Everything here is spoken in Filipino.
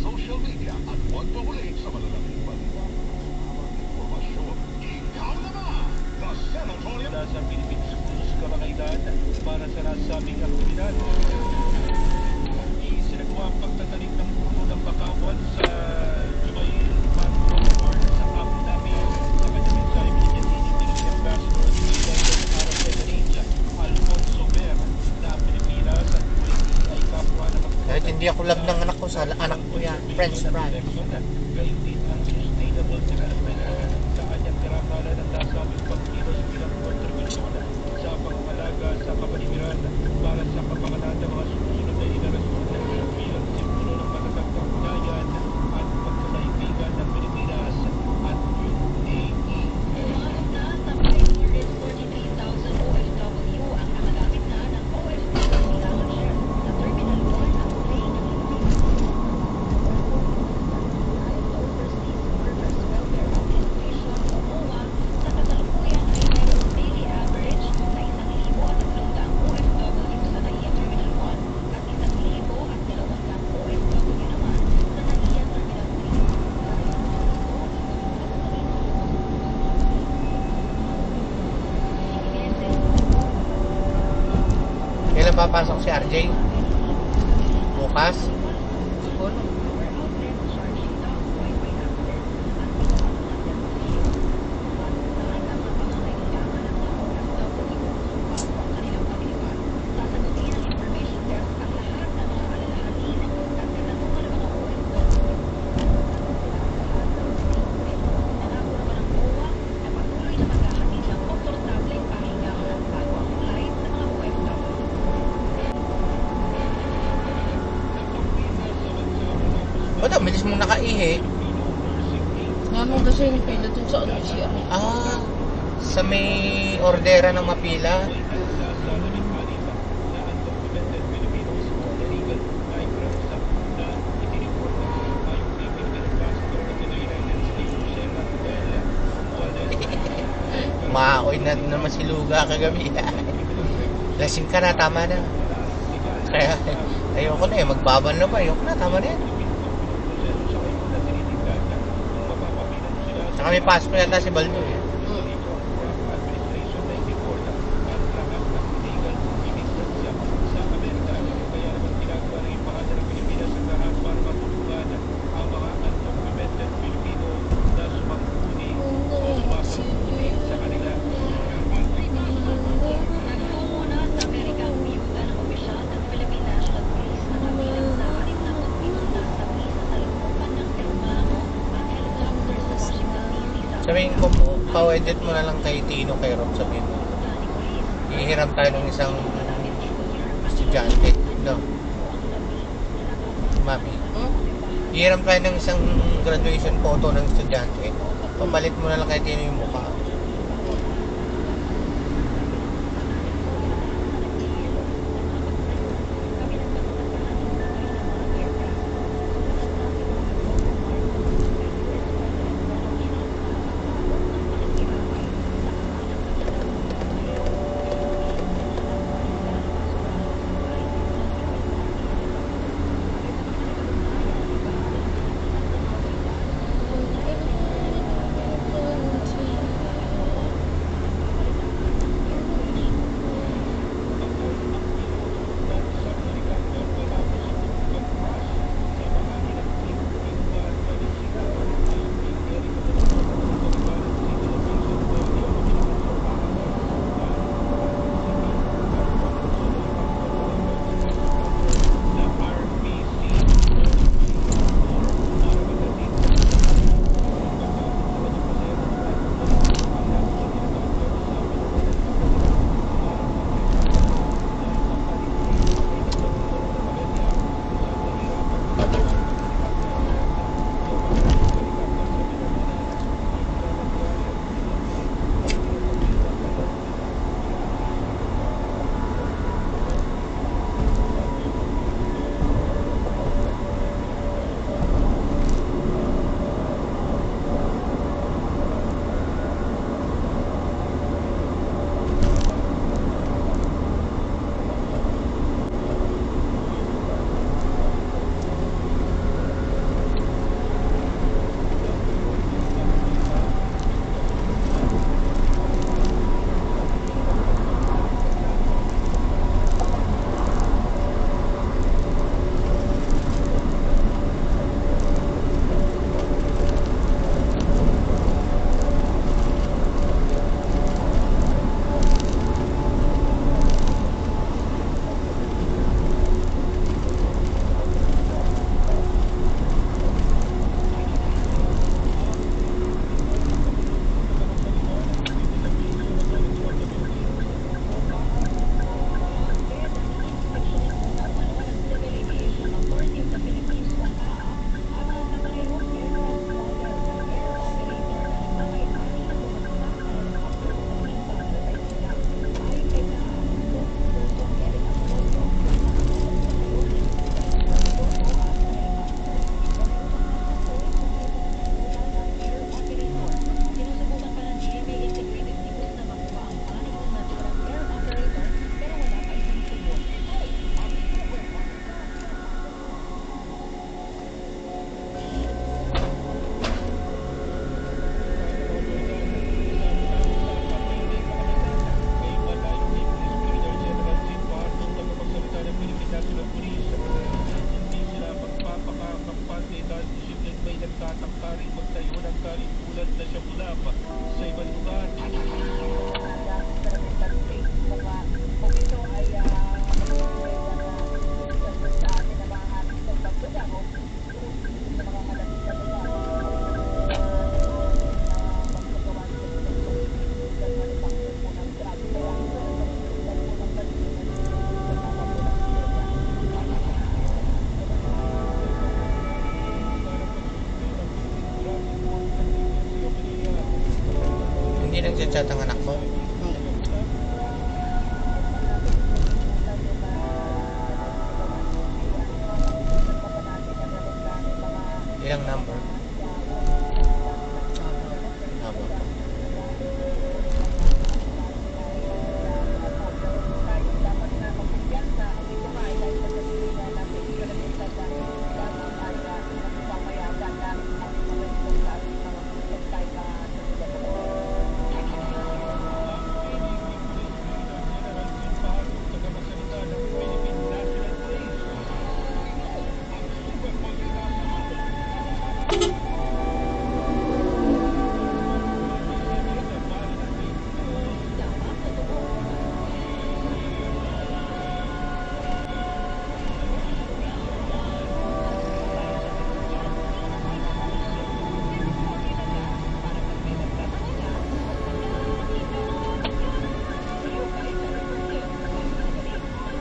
social media at huwag mahuli sa malalaking balita. Informasyon, ikaw na ba? The Senatorium sa Philippine Schools Kabangaitan para sa nasabing aktibidad. Isinagawa ang pagtatanim ng puno ng bakawan sa Jubail Mantor sa Abu Dhabi. Sa kanyang mensahe, binigyan din ng Philippine Ambassador at President para sa Indonesia, Alfonso Ver, na ang Pilipinas at muling ay kapwa na Kahit hindi ako love ng anak ko, sa anak ko yan, French fries. Gayon din ang Sustainable Development sa kanyang tinatala ng nasabing pagkilos bilang kontribusyon sa pangangalaga sa kapaligiran para sa kapakanan ng mga susunod na henerasyon bilang simbolo ng matatag na ugnayan at pagkakaibigan ng Pilipinas at UAE. Umaas na sa 543,000 OFW ang nakagamit na ng OFW voucher sa Terminal 1 at 3 ng Overseas Workers Welfare Organization o OWA. Sa kasalukuyan ay mayroong daily average na 1,300 OFW sa NAIA Terminal 1 at 1,200 OFW naman sa NAIA Terminal 3. Kailan papasok si RJ? Bukas? Siguro. Ba't ang bilis mong nakaihi? Naman kasi yung pila dun sa ano siya. Ah, sa may ordera ng mapila. Maaoy na naman si Luga kagabi. Lasing ka na, tama na. Kaya ayoko na eh, magbaban na ba? Ayoko na, tama na yan. Saka may pasok yata si Baldo eh. Nagtungo na sa Amerika ang biyuda ng opisyal ng Philippine National Police na kabilang sa 6 pinunta sa sasalubungan ng eroplano at helicopter sa Washington DC sa Sabihin ko po, pa-edit mo na lang kay Tino, kay Rob, sabihin mo. Ihiram tayo ng isang estudyante, no? Mami. Ihiram tayo ng isang graduation photo ng estudyante. Papalit mo na lang kay Tino yung mukha. tangkaring magtayo ng karimpulan na siyang sa ibang lugar. Hindi nagchat-chat ang anak mo. Ilang number?